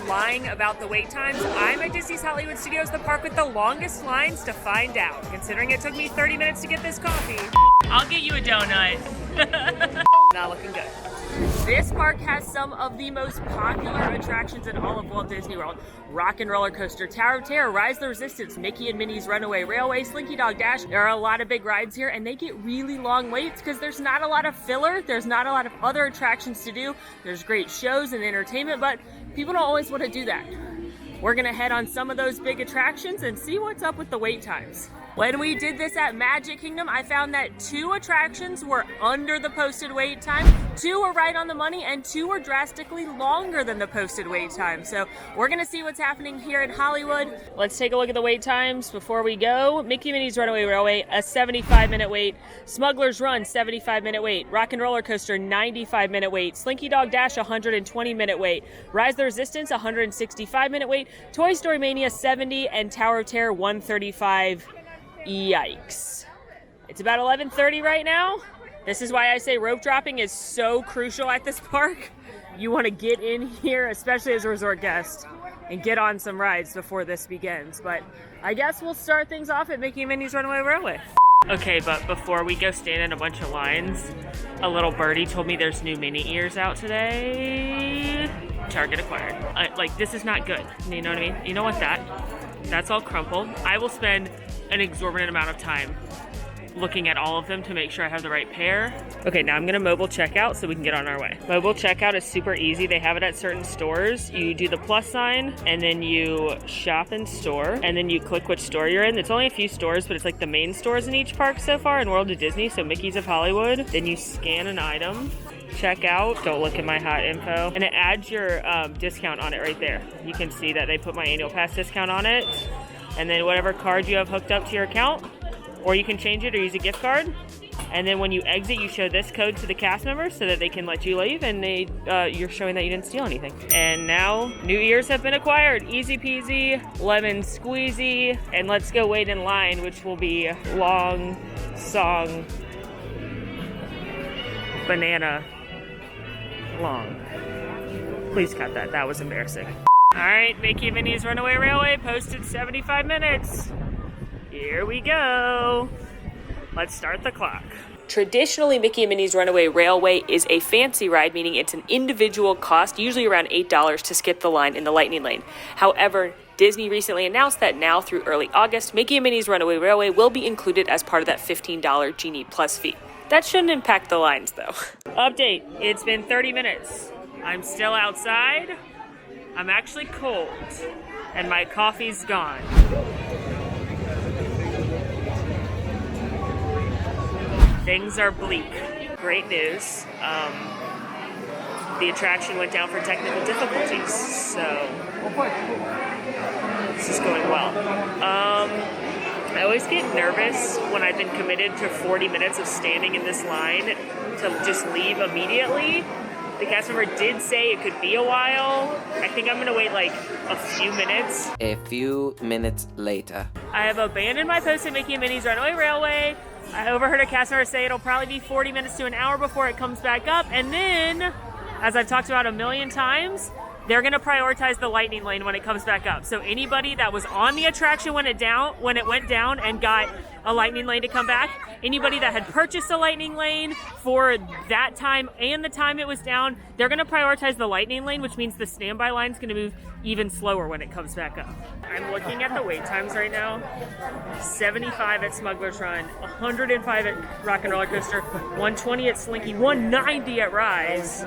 lying about the wait times. I'm at Disney's Hollywood Studios, the park with the longest lines, to find out, considering it took me 30 minutes to get this coffee. I'll get you a donut. Not looking good. This park has some of the most popular attractions in all of Walt Disney World. Rock and Roller Coaster, Tower of Terror, Rise of the Resistance, Mickey and Minnie's Runaway Railway, Slinky Dog Dash. There are a lot of big rides here, and they get really long waits because there's not a lot of filler. There's not a lot of other attractions to do. There's great shows and entertainment, but people don't always want to do that. We're gonna head on some of those big attractions and see what's up with the wait times. When we did this at Magic Kingdom, I found that 2 attractions were under the posted wait time, 2 were right on the money, and 2 were drastically longer than the posted wait time. So we're gonna see what's happening here in Hollywood. Let's take a look at the wait times before we go. Mickey and Minnie's Runaway Railway, a 75-minute wait. Smuggler's Run, 75-minute wait. Rock and Roller Coaster, 95-minute wait. Slinky Dog Dash, 120-minute wait. Rise of the Resistance, 165-minute wait. Toy Story Mania, 70, and Tower of Terror, 135. Yikes. It's about 11:30 right now. This is why I say rope dropping is so crucial at this park. You want to get in here, especially as a resort guest, and get on some rides before this begins. But I guess we'll start things off at Mickey and Minnie's Runaway Railway. Okay, but before we go stand in a bunch of lines, a little birdie told me there's new Minnie ears out today. Target acquired. This is not good. You know what I mean? You know what that's all crumpled. I will spend an exorbitant amount of time looking at all of them to make sure I have the right pair. Okay, now I'm gonna mobile checkout so we can get on our way. Mobile checkout is super easy. They have it at certain stores. You do the plus sign and then you shop in store and then you click which store you're in. It's only a few stores, but it's like the main stores in each park so far in World of Disney. So Mickey's of Hollywood. Then you scan an item, check out, don't look at my hot info, and it adds your discount on it right there. You can see that they put my annual pass discount on it. And then whatever card you have hooked up to your account, or you can change it or use a gift card. And then when you exit, you show this code to the cast members so that they can let you leave, and you're showing that you didn't steal anything. And now new ears have been acquired. Easy peasy, lemon squeezy, and let's go wait in line, which will be long song banana long. Please cut that. That was embarrassing. All right, Mickey and Minnie's Runaway Railway posted 75 minutes. Here we go. Let's start the clock. Traditionally, Mickey and Minnie's Runaway Railway is a fancy ride, meaning it's an individual cost, usually around $8 to skip the line in the Lightning Lane. However, Disney recently announced that now through early August, Mickey and Minnie's Runaway Railway will be included as part of that $15 Genie Plus fee. That shouldn't impact the lines, though. Update, it's been 30 minutes. I'm still outside. I'm actually cold, and my coffee's gone. Things are bleak. Great news. The attraction went down for technical difficulties, so this is going well. I always get nervous when I've been committed to 40 minutes of standing in this line to just leave immediately. The cast member did say it could be a while. I think I'm gonna wait like a few minutes. A few minutes later. I have abandoned my post at Mickey and Minnie's Runaway Railway. I overheard a cast member say it'll probably be 40 minutes to an hour before it comes back up. And then, as I've talked about a million times, they're gonna prioritize the Lightning Lane when it comes back up. So anybody that was on the attraction when it went down and got a Lightning Lane to come back, anybody that had purchased a Lightning Lane for that time and the time it was down, they're gonna prioritize the Lightning Lane, which means the standby line's gonna move even slower when it comes back up. I'm looking at the wait times right now. 75 at Smuggler's Run, 105 at Rock and Roller Coaster, 120 at Slinky, 190 at Rise,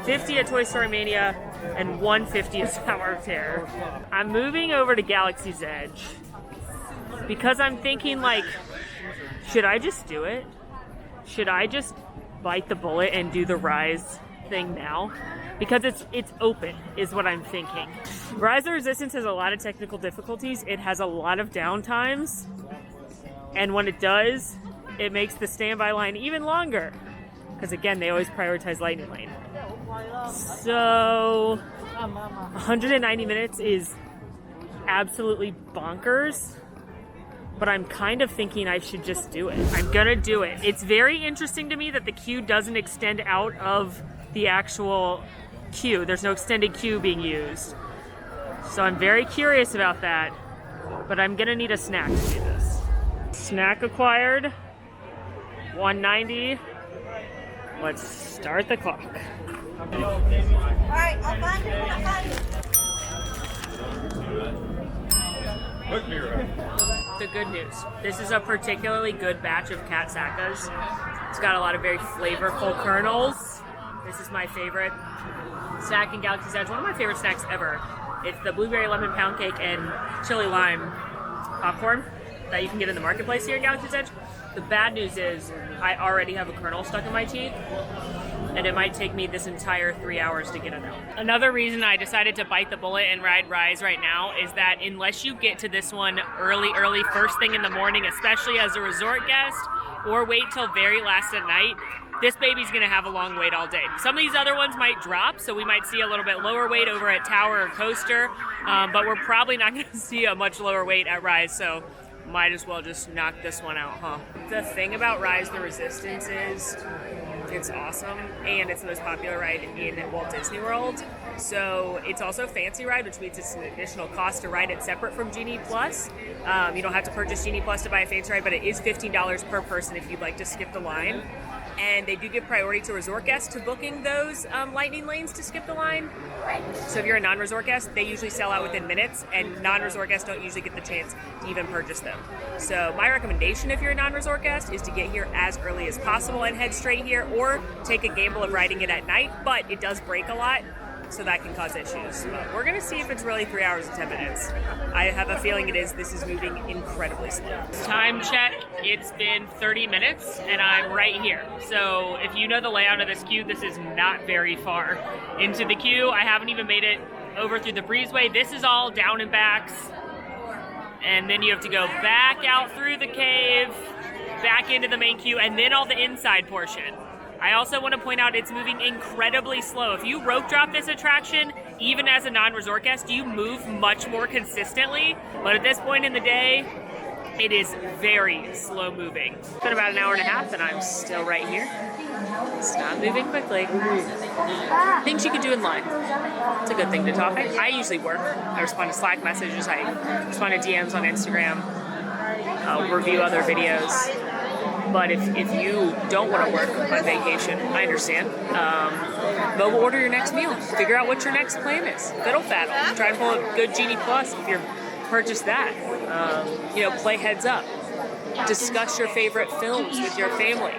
50 at Toy Story Mania, and 150 at Tower of Terror. I'm moving over to Galaxy's Edge because I'm thinking, like, should I just do it? Should I just bite the bullet and do the Rise thing now? Because it's open, is what I'm thinking. Rise of the Resistance has a lot of technical difficulties. It has a lot of downtimes. And when it does, it makes the standby line even longer. Because again, they always prioritize Lightning Lane. So 190 minutes is absolutely bonkers. But I'm kind of thinking I should just do it. I'm gonna do it. It's very interesting to me that the queue doesn't extend out of the actual queue. There's no extended queue being used. So I'm very curious about that, but I'm gonna need a snack to do this. Snack acquired, 190. Let's start the clock. Alright, I'll find it when I find it. The good news. This is a particularly good batch of cat sacas. It's got a lot of very flavorful kernels. This is my favorite snack in Galaxy's Edge. One of my favorite snacks ever. It's the blueberry lemon pound cake and chili lime popcorn that you can get in the marketplace here in Galaxy's Edge. The bad news is I already have a kernel stuck in my teeth, and it might take me this entire 3 hours to get it out. Another reason I decided to bite the bullet and ride Rise right now is that unless you get to this one early, first thing in the morning, especially as a resort guest, or wait till very last at night, this baby's gonna have a long wait all day. Some of these other ones might drop, so we might see a little bit lower wait over at Tower or Coaster, but we're probably not gonna see a much lower wait at Rise, so might as well just knock this one out, huh? The thing about Rise the Resistance is it's awesome, and it's the most popular ride in Walt Disney World. So it's also a fancy ride, which means it's an additional cost to ride it separate from Genie Plus. You don't have to purchase Genie Plus to buy a fancy ride, but it is $15 per person if you'd like to skip the line. And they do give priority to resort guests to booking those lightning lanes to skip the line. So if you're a non-resort guest, they usually sell out within minutes, and non-resort guests don't usually get the chance to even purchase them. So my recommendation if you're a non-resort guest is to get here as early as possible and head straight here, or take a gamble of riding it at night, but it does break a lot, so that can cause issues. But we're gonna see if it's really 3 hours and 10 minutes. I have a feeling it is. This is moving incredibly slow. Time check, it's been 30 minutes and I'm right here. So if you know the layout of this queue, this is not very far into the queue. I haven't even made it over through the breezeway. This is all down and backs. And then you have to go back out through the cave, back into the main queue, and then all the inside portion. I also want to point out it's moving incredibly slow. If you rope drop this attraction, even as a non-resort guest, you move much more consistently. But at this point in the day, it is very slow moving. It's been about an hour and a half and I'm still right here. It's not moving quickly. Things you can do in line. It's a good thing to talk. I usually work. I respond to Slack messages. I respond to DMs on Instagram. I'll review other videos. But if you don't want to work on vacation, I understand. Mobile order your next meal. Figure out what your next plan is. Fiddle faddle. Try to pull a good Genie Plus if you're purchase that. Play heads up. Discuss your favorite films with your family.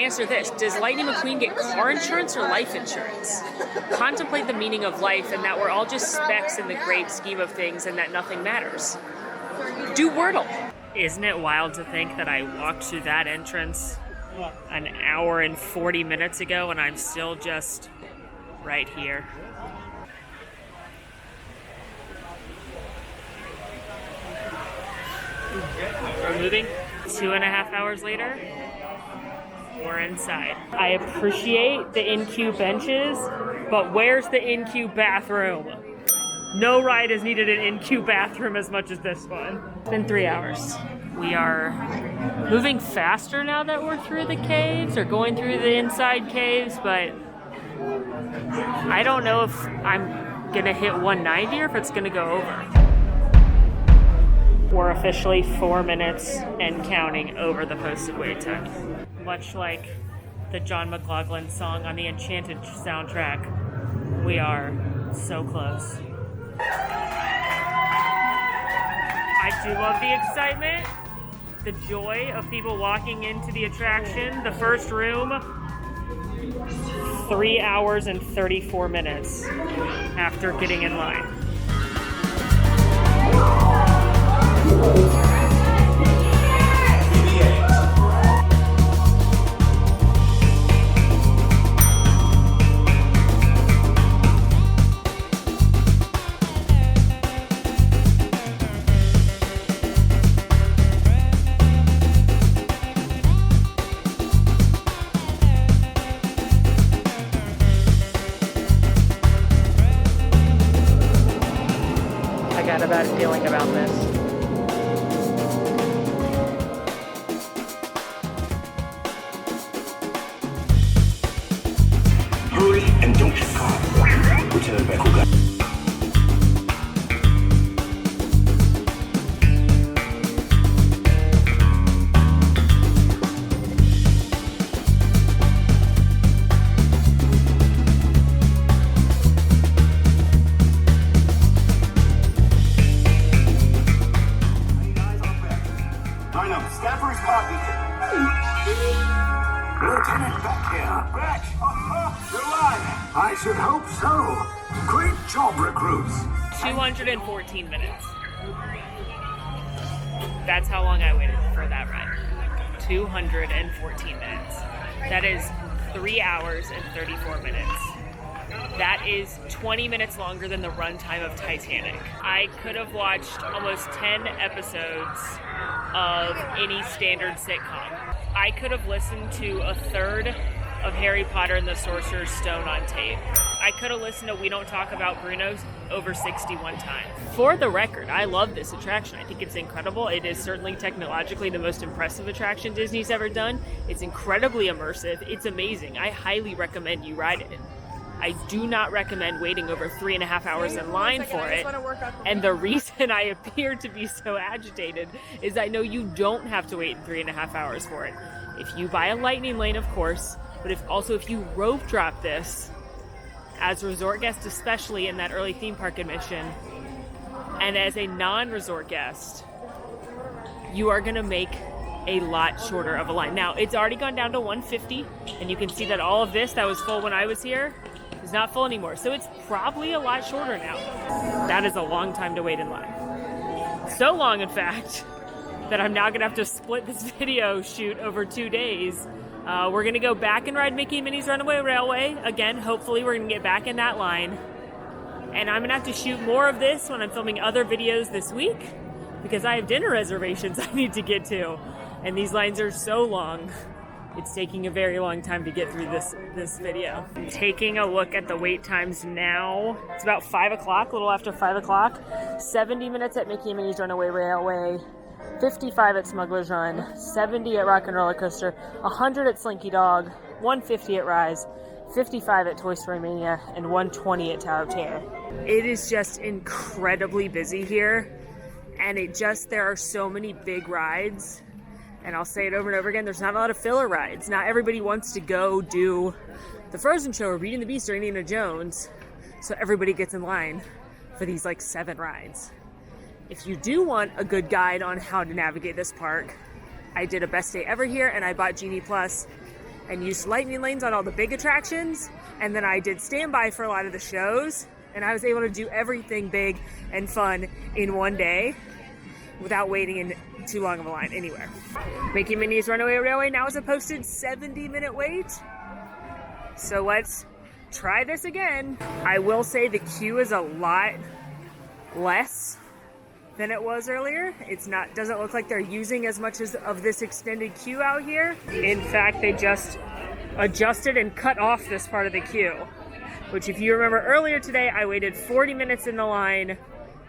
Answer this. Does Lightning McQueen get car insurance or life insurance? Contemplate the meaning of life and that we're all just specks in the great scheme of things and that nothing matters. Do Wordle. Isn't it wild to think that I walked through that entrance an hour and 40 minutes ago and I'm still just right here? We're moving 2.5 hours later. We're inside. I appreciate the in-queue benches, but where's the in-queue bathroom? No ride has needed an in-queue bathroom as much as this one. It's been 3 hours. We are moving faster now that we're through the caves, or going through the inside caves, but I don't know if I'm gonna hit 190 or if it's gonna go over. We're officially 4 minutes and counting over the posted wait time. Much like the John McLaughlin song on the Enchanted soundtrack, we are so close. I do love the excitement, the joy of people walking into the attraction. The first room, 3 hours and 34 minutes after getting in line. I got a bad feeling about this. Hurry and don't get caught. Return back. crew. Great job, recruits. 214 minutes. That's how long I waited for that ride. 214 minutes. That is 3 hours and 34 minutes. That is 20 minutes longer than the runtime of Titanic. I could have watched almost 10 episodes of any standard sitcom. I could have listened to a third of Harry Potter and the Sorcerer's Stone on tape. I could have listened to We Don't Talk About Bruno's over 61 times. For the record, I love this attraction. I think it's incredible. It is certainly technologically the most impressive attraction Disney's ever done. It's incredibly immersive. It's amazing. I highly recommend you ride it. I do not recommend waiting over 3.5 hours in line for it. And the reason I appear to be so agitated is I know you don't have to wait 3.5 hours for it. If you buy a lightning lane, of course, but if you rope drop this as a resort guest, especially in that early theme park admission, and as a non-resort guest, you are going to make a lot shorter of a line. Now, it's already gone down to 150, and you can see that all of this that was full when I was here is not full anymore. So it's probably a lot shorter now. That is a long time to wait in line. So long, in fact, that I'm now going to have to split this video shoot over 2 days. We're going to go back and ride Mickey and Minnie's Runaway Railway. Again, hopefully we're going to get back in that line. And I'm going to have to shoot more of this when I'm filming other videos this week because I have dinner reservations I need to get to. And these lines are so long. It's taking a very long time to get through this video. Taking a look at the wait times now. It's about 5 o'clock, a little after 5 o'clock. 70 minutes at Mickey and Minnie's Runaway Railway. 55 at Smuggler's Run, 70 at Rock and Roller Coaster, 100 at Slinky Dog, 150 at Rise, 55 at Toy Story Mania, and 120 at Tower of Terror. It is just incredibly busy here, and there are so many big rides, and I'll say it over and over again, there's not a lot of filler rides. Not everybody wants to go do the Frozen show or Beauty and the Beast or Indiana Jones, so everybody gets in line for these 7 rides. If you do want a good guide on how to navigate this park, I did a best day ever here and I bought Genie Plus and used lightning lanes on all the big attractions, and then I did standby for a lot of the shows, and I was able to do everything big and fun in one day without waiting in too long of a line anywhere. Mickey and Minnie's Runaway Railway now is a posted 70-minute wait. So let's try this again. I will say the queue is a lot less than it was earlier. Doesn't look like they're using as much of this extended queue out here. In fact, they just adjusted and cut off this part of the queue, which if you remember earlier today, I waited 40 minutes in the line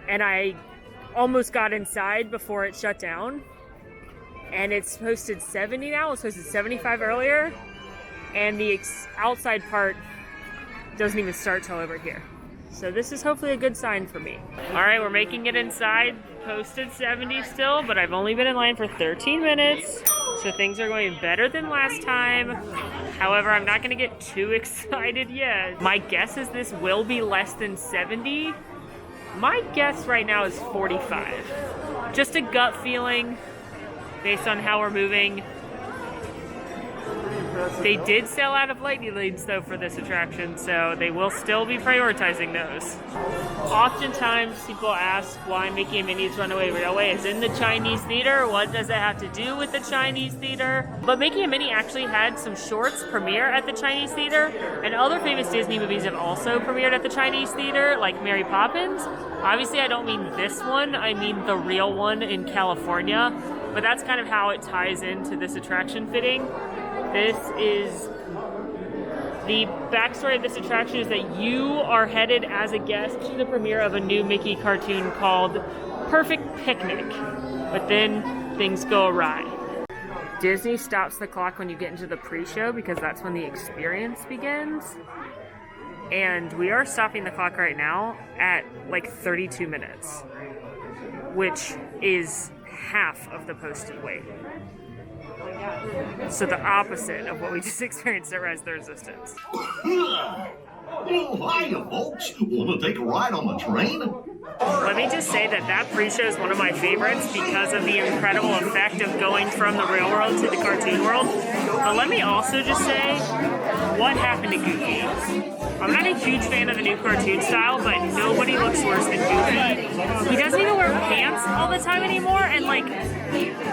and I almost got inside before it shut down. And it's posted 70 now, it's posted 75 earlier, and the outside part doesn't even start till over here. So this is hopefully a good sign for me. All right, we're making it inside. Posted 70 still, but I've only been in line for 13 minutes. So things are going better than last time. However, I'm not gonna get too excited yet. My guess is this will be less than 70. My guess right now is 45. Just a gut feeling based on how we're moving. They did sell out of lightning lanes though for this attraction, so they will still be prioritizing those. Oftentimes people ask why Mickey and Minnie's Runaway Railway is in the Chinese theater. What does it have to do with the Chinese theater? But Mickey and Minnie actually had some shorts premiere at the Chinese theater, and other famous Disney movies have also premiered at the Chinese theater, like Mary Poppins. Obviously I don't mean this one, I mean the real one in California, but that's kind of how it ties into this attraction fitting. This is the backstory of this attraction is that you are headed as a guest to the premiere of a new Mickey cartoon called Perfect Picnic, but then things go awry. Disney stops the clock when you get into the pre-show because that's when the experience begins. And we are stopping the clock right now at 32 minutes, which is half of the posted wait. So the opposite of what we just experienced at Rise of the Resistance. Oh, hiya, folks. Want to take a ride on the train? Let me just say that pre-show is one of my favorites because of the incredible effect of going from the real world to the cartoon world. But let me also just say, what happened to Goofy? I'm not a huge fan of the new cartoon style, but nobody looks worse than Goofy. He doesn't even wear pants all the time anymore, and like,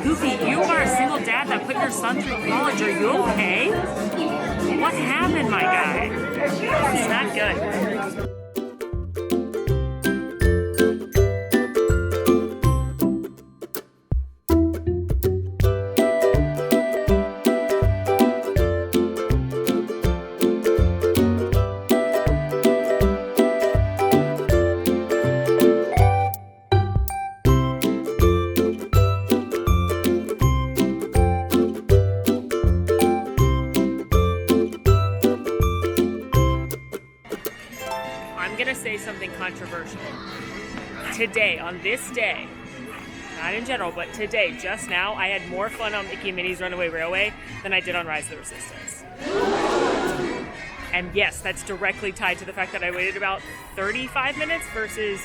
Goofy, you are a single dad that put your son through college. Are you okay? What happened, my guy? It's not good. I'm gonna say something controversial. Today, on this day, not in general, but today, just now, I had more fun on Mickey and Minnie's Runaway Railway than I did on Rise of the Resistance. And yes, that's directly tied to the fact that I waited about 35 minutes versus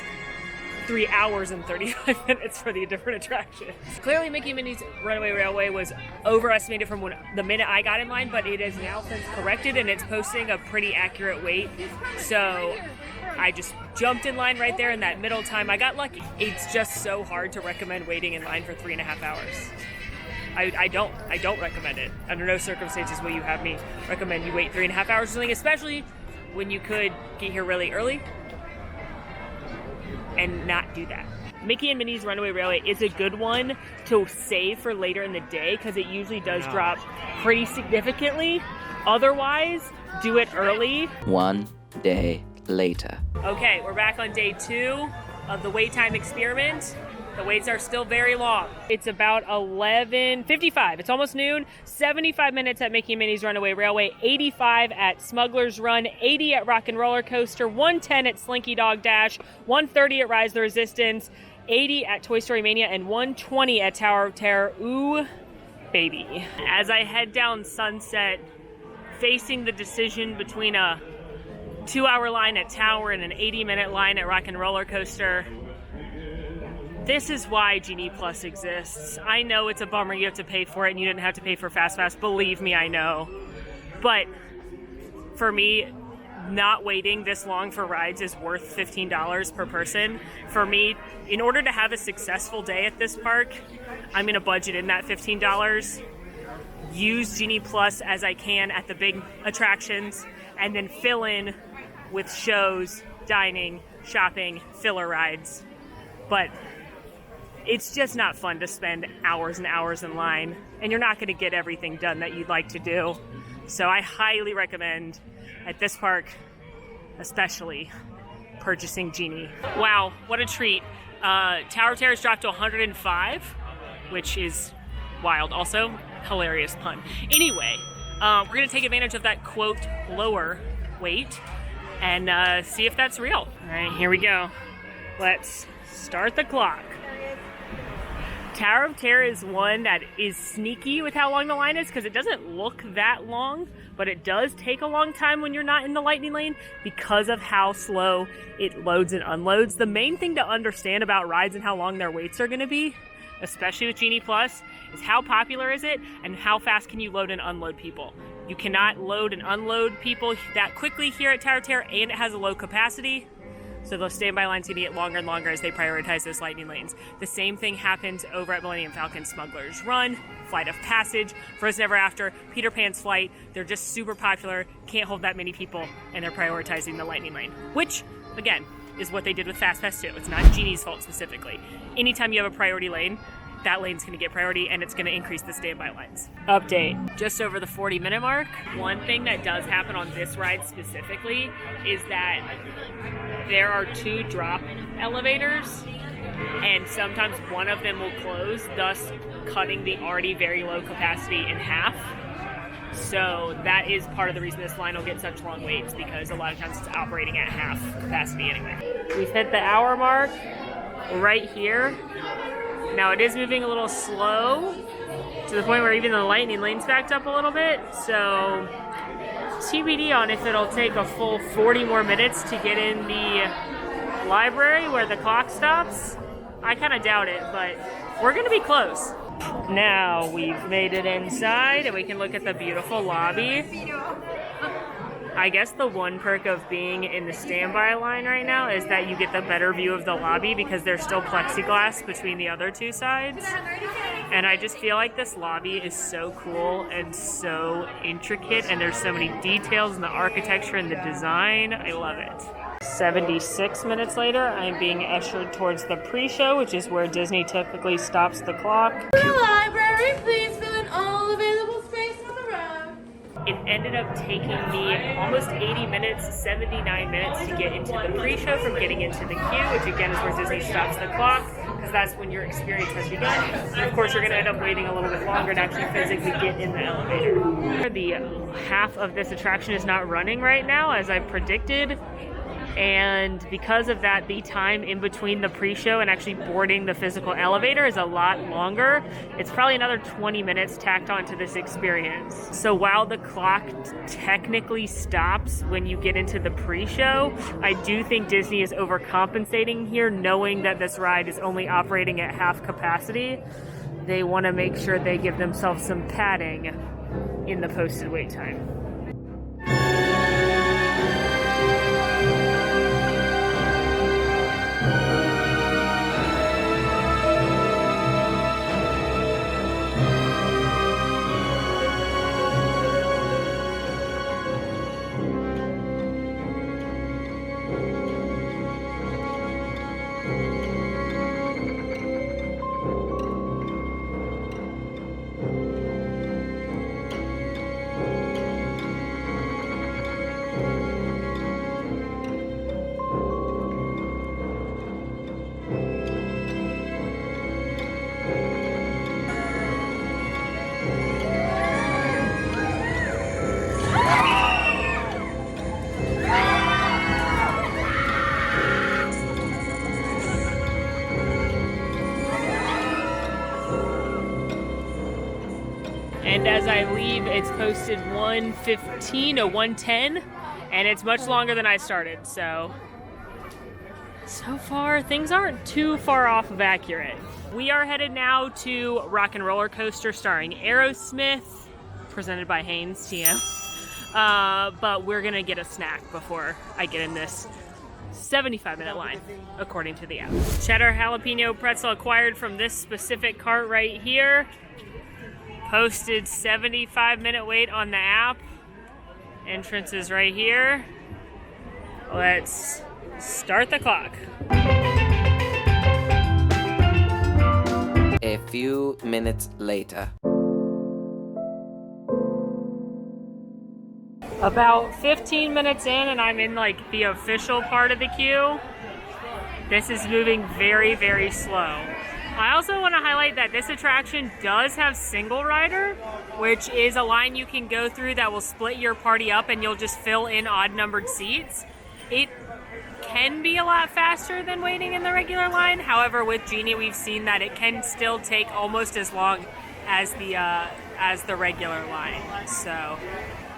3 hours and 35 minutes for the different attractions. Clearly, Mickey and Minnie's Runaway Railway was overestimated from the minute I got in line, but it is now since corrected and it's posting a pretty accurate wait. So I just jumped in line right there in that middle time. I got lucky. It's just so hard to recommend waiting in line for 3.5 hours. I don't recommend it. Under no circumstances will you have me recommend you wait 3.5 hours or something, especially when you could get here really early and not do that. Mickey and Minnie's Runaway Railway is a good one to save for later in the day because it usually does drop pretty significantly. Otherwise, do it early. 1 day later. Okay, we're back on day 2 of the wait time experiment. The waits are still very long. It's about 11:55. It's almost noon. 75 minutes at Mickey and Minnie's Runaway Railway, 85 at Smuggler's Run, 80 at Rock and Roller Coaster, 110 at Slinky Dog Dash, 130 at Rise of the Resistance, 80 at Toy Story Mania, and 120 at Tower of Terror. Ooh, baby. As I head down Sunset, facing the decision between a 2-hour line at Tower and an 80-minute line at Rock and Roller Coaster, this is why Genie Plus exists. I know it's a bummer you have to pay for it and you didn't have to pay for Fast Pass. Believe me, I know. But for me, not waiting this long for rides is worth $15 per person. For me, in order to have a successful day at this park, I'm gonna budget in that $15. Use Genie Plus as I can at the big attractions and then fill in with shows, dining, shopping, filler rides. But it's just not fun to spend hours and hours in line, and you're not going to get everything done that you'd like to do. So I highly recommend, at this park especially, purchasing Genie. Wow, what a treat. Tower of Terror's dropped to 105, which is wild. Also, hilarious pun. Anyway, we're going to take advantage of that, quote, lower wait, and see if that's real. All right, here we go. Let's start the clock. Tower of Terror is one that is sneaky with how long the line is because it doesn't look that long, but it does take a long time when you're not in the lightning lane because of how slow it loads and unloads. The main thing to understand about rides and how long their waits are going to be, especially with Genie Plus, is how popular is it and how fast can you load and unload people. You cannot load and unload people that quickly here at Tower of Terror, and it has a low capacity. So those standby lines are going to get longer and longer as they prioritize those lightning lanes. The same thing happens over at Millennium Falcon Smuggler's Run, Flight of Passage, Frozen Ever After, Peter Pan's Flight. They're just super popular, can't hold that many people, and they're prioritizing the lightning lane. Which, again, is what they did with Fast Pass too. It's not Genie's fault specifically. Anytime you have a priority lane, that lane's going to get priority and it's going to increase the standby lines. Update. Just over the 40-minute mark. One thing that does happen on this ride specifically is that there are 2 drop elevators and sometimes one of them will close, thus cutting the already very low capacity in half. So that is part of the reason this line will get such long waits, because a lot of times it's operating at half capacity anyway. We've hit the hour mark right here. Now it is moving a little slow to the point where even the lightning lane's backed up a little bit. So TBD on if it'll take a full 40 more minutes to get in the library where the clock stops. I kind of doubt it, but we're going to be close. Now we've made it inside and we can look at the beautiful lobby. I guess the one perk of being in the standby line right now is that you get the better view of the lobby because there's still plexiglass between the other two sides. And I just feel like this lobby is so cool and so intricate, and there's so many details in the architecture and the design. I love it. 76 minutes later, I'm being ushered towards the pre-show, which is where Disney typically stops the clock. The library, please fill in all available space on the road. It ended up taking me almost 80 minutes, 79 minutes to get into the pre-show from getting into the queue, which again is where Disney stops the clock, because that's when your experience has begun. And of course, you're going to end up waiting a little bit longer to actually physically get in the elevator. The half of this attraction is not running right now, as I predicted. And because of that, the time in between the pre-show and actually boarding the physical elevator is a lot longer. It's probably another 20 minutes tacked onto this experience. So while the clock technically stops when you get into the pre-show, I do think Disney is overcompensating here, knowing that this ride is only operating at half capacity. They want to make sure they give themselves some padding in the posted wait time. And as I leave, it's posted 1:15 to 1:10, and it's much longer than I started, so far things aren't too far off of accurate. We are headed now to Rock and Roller Coaster starring Aerosmith, presented by Haynes TM. But we're gonna get a snack before I get in this 75-minute line, according to the app. Cheddar jalapeno pretzel acquired from this specific cart right here. Posted 75-minute wait on the app. Entrance is right here. Let's start the clock. A few minutes later. About 15 minutes in and I'm in like the official part of the queue. This is moving very, very slow. I also want to highlight that this attraction does have single rider, which is a line you can go through that will split your party up and you'll just fill in odd numbered seats. It can be a lot faster than waiting in the regular line. However, with Genie, we've seen that it can still take almost as long as the regular line. So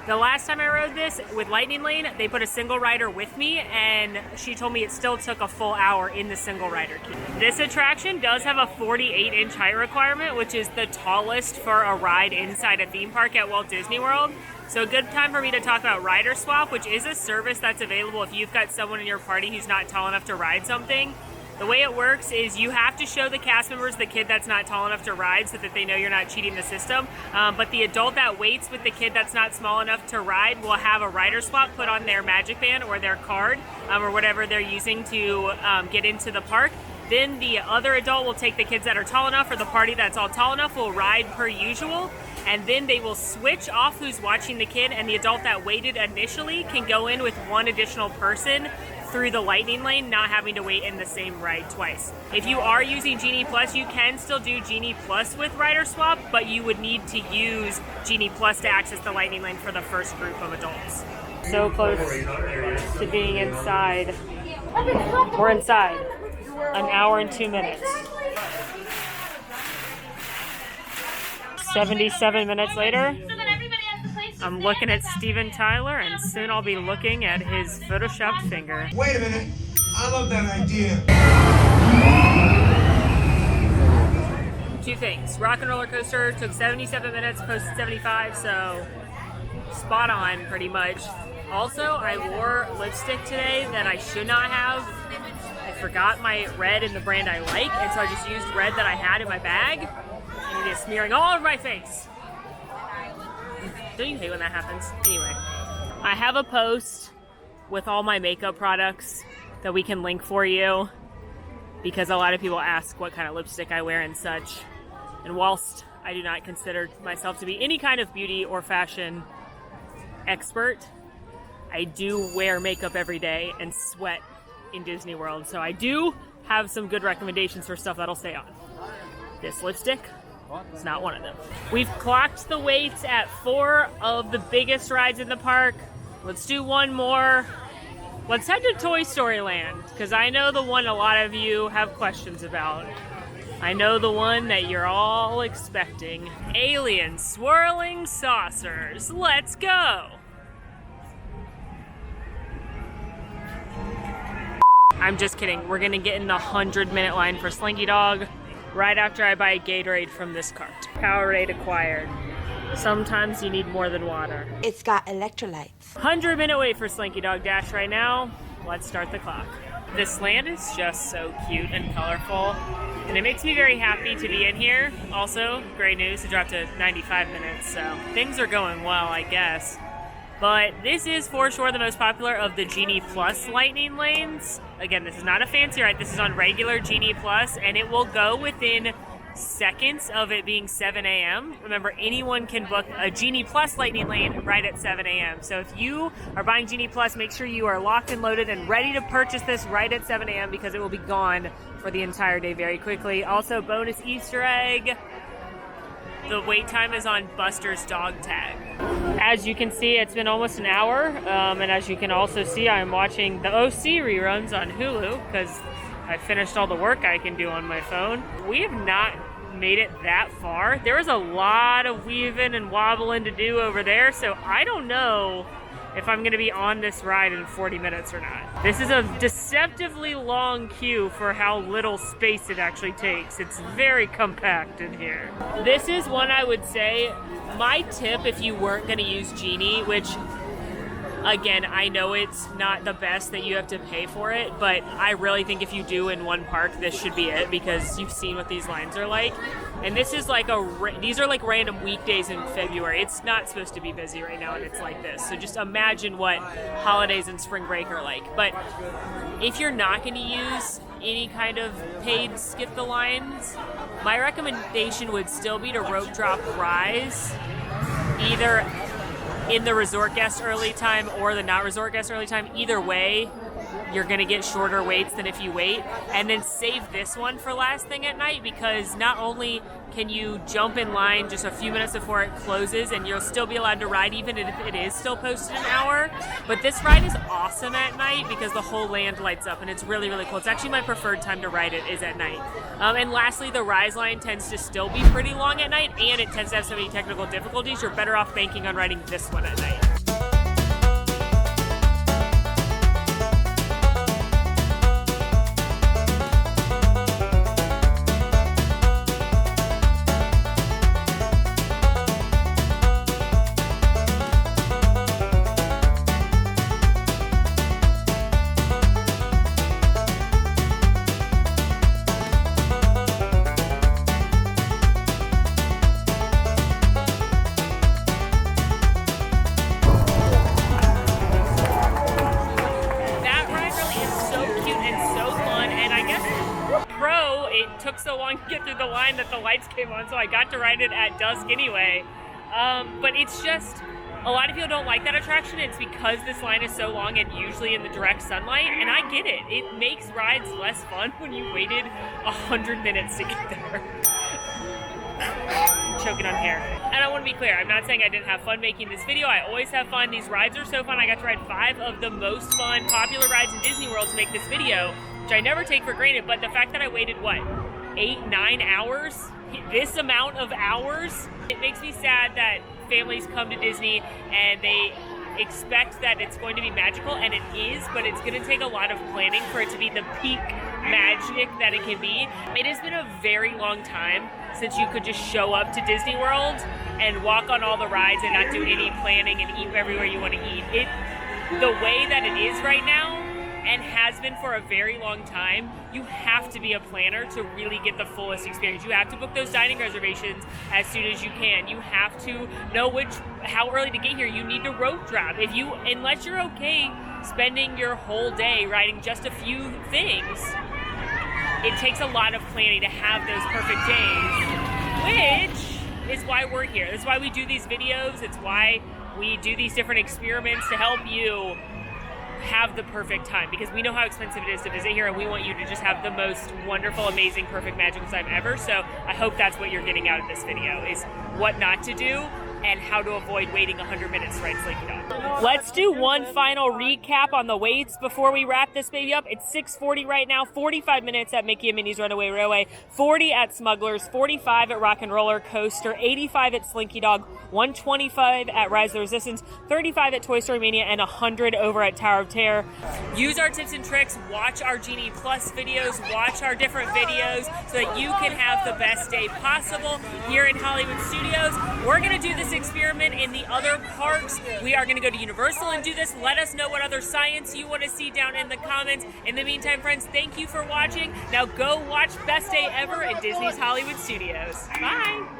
the last time I rode this with Lightning Lane, they put a single rider with me, and she told me it still took a full hour in the single rider queue. This attraction does have a 48-inch height requirement, which is the tallest for a ride inside a theme park at Walt Disney World. So a good time for me to talk about Rider Swap, which is a service that's available if you've got someone in your party who's not tall enough to ride something. The way it works is you have to show the cast members the kid that's not tall enough to ride so that they know you're not cheating the system. But the adult that waits with the kid that's not small enough to ride will have a rider swap put on their Magic Band or their card or whatever they're using to get into the park. Then the other adult will take the kids that are tall enough, or the party that's all tall enough will ride per usual. And then they will switch off who's watching the kid, and the adult that waited initially can go in with one additional person through the Lightning Lane, not having to wait in the same ride twice. If you are using Genie Plus, you can still do Genie Plus with Rider Swap, but you would need to use Genie Plus to access the Lightning Lane for the first group of adults. So close to being inside. We're inside. An hour and 2 minutes. 77 minutes later, I'm looking at Steven Tyler, and soon I'll be looking at his photoshopped finger. Wait a minute. I love that idea. Two things. Rock and Roller Coaster took 77 minutes, posted 75, so spot on pretty much. Also, I wore lipstick today that I should not have. I forgot my red in the brand I like, and so I just used red that I had in my bag, and it is smearing all over my face. Don't you hate when that happens? Anyway, I have a post with all my makeup products that we can link for you, because a lot of people ask what kind of lipstick I wear and such. And whilst I do not consider myself to be any kind of beauty or fashion expert, I do wear makeup every day and sweat in Disney World, so I do have some good recommendations for stuff that'll stay on. This lipstick is not one of them. We've clocked the waits at 4 of the biggest rides in the park. Let's do one more. Let's head to Toy Story Land, because I know the one a lot of you have questions about. I know the one that you're all expecting. Alien swirling saucers. Let's go! I'm just kidding. We're gonna get in the 100-minute line for Slinky Dog right after I buy a Gatorade from this cart. Powerade acquired. Sometimes you need more than water. It's got electrolytes. 100-minute wait for Slinky Dog Dash right now. Let's start the clock. This land is just so cute and colorful, and it makes me very happy to be in here. Also, great news, it dropped to 95 minutes, so things are going well, I guess. But this is for sure the most popular of the Genie Plus lightning lanes. Again, this is not a fancy ride, this is on regular Genie Plus, and it will go within seconds of it being 7 a.m. Remember, anyone can book a Genie Plus lightning lane right at 7 a.m. So if you are buying Genie Plus, make sure you are locked and loaded and ready to purchase this right at 7 a.m. because it will be gone for the entire day very quickly. Also, bonus Easter egg. The wait time is on Buster's dog tag. As you can see, it's been almost an hour, and as you can also see, I'm watching the OC reruns on Hulu because I finished all the work I can do on my phone. We have not made it that far. There was a lot of weaving and wobbling to do over there, so I don't know if I'm gonna be on this ride in 40 minutes or not. This is a deceptively long queue for how little space it actually takes. It's very compact in here. This is one I would say, my tip if you weren't gonna use Genie, which again, I know it's not the best that you have to pay for it, but I really think if you do in one park, this should be it because you've seen what these lines are like. And this is like these are like random weekdays in February. It's not supposed to be busy right now and it's like this. So just imagine what holidays and spring break are like. But if you're not gonna use any kind of paid skip the lines, my recommendation would still be to rope drop Rise, either in the resort guest early time or the not resort guest early time. Either way, you're gonna get shorter waits than if you wait. And then save this one for last thing at night because not only can you jump in line just a few minutes before it closes and you'll still be allowed to ride even if it is still posted an hour, but this ride is awesome at night because the whole land lights up and it's really, really cool. It's actually my preferred time to ride it is at night. And lastly, the Rise line tends to still be pretty long at night and it tends to have so many technical difficulties, you're better off banking on riding this one at night. Took so long to get through the line that the lights came on, so I got to ride it at dusk anyway. But it's just, a lot of people don't like that attraction. It's because this line is so long and usually in the direct sunlight, and I get it. It makes rides less fun when you waited 100 minutes to get there. I'm choking on hair. And I want to be clear, I'm not saying I didn't have fun making this video. I always have fun. These rides are so fun. I got to ride 5 of the most fun, popular rides in Disney World to make this video, which I never take for granted, but the fact that I waited, what, 8-9 hours? This amount of hours? It makes me sad that families come to Disney and they expect that it's going to be magical, and it is, but it's going to take a lot of planning for it to be the peak magic that it can be. It has been a very long time since you could just show up to Disney World and walk on all the rides and not do any planning and eat everywhere you want to eat. the way that it is right now, and has been for a very long time, you have to be a planner to really get the fullest experience. You have to book those dining reservations as soon as you can. You have to know how early to get here. You need to rope drop. Unless you're okay spending your whole day riding just a few things, it takes a lot of planning to have those perfect days, which is why we're here. That's why we do these videos. It's why we do these different experiments to help you have the perfect time, because we know how expensive it is to visit here, and we want you to just have the most wonderful, amazing, perfect, magical time ever. So I hope that's what you're getting out of this video, is what not to do and how to avoid waiting 100 minutes to ride Slinky Dog. Let's do one final recap on the waits before we wrap this baby up. It's 6:40 right now, 45 minutes at Mickey and Minnie's Runaway Railway, 40 at Smugglers, 45 at Rock and Roller Coaster, 85 at Slinky Dog, 125 at Rise of the Resistance, 35 at Toy Story Mania, and 100 over at Tower of Terror. Use our tips and tricks, watch our Genie Plus videos, watch our different videos so that you can have the best day possible here in Hollywood Studios. We're going to do this experiment in the other parks. We are going to go to Universal and do this. Let us know what other science you want to see down in the comments. In the meantime, friends, thank you for watching. Now go watch Best Day Ever at Disney's Hollywood Studios. Bye!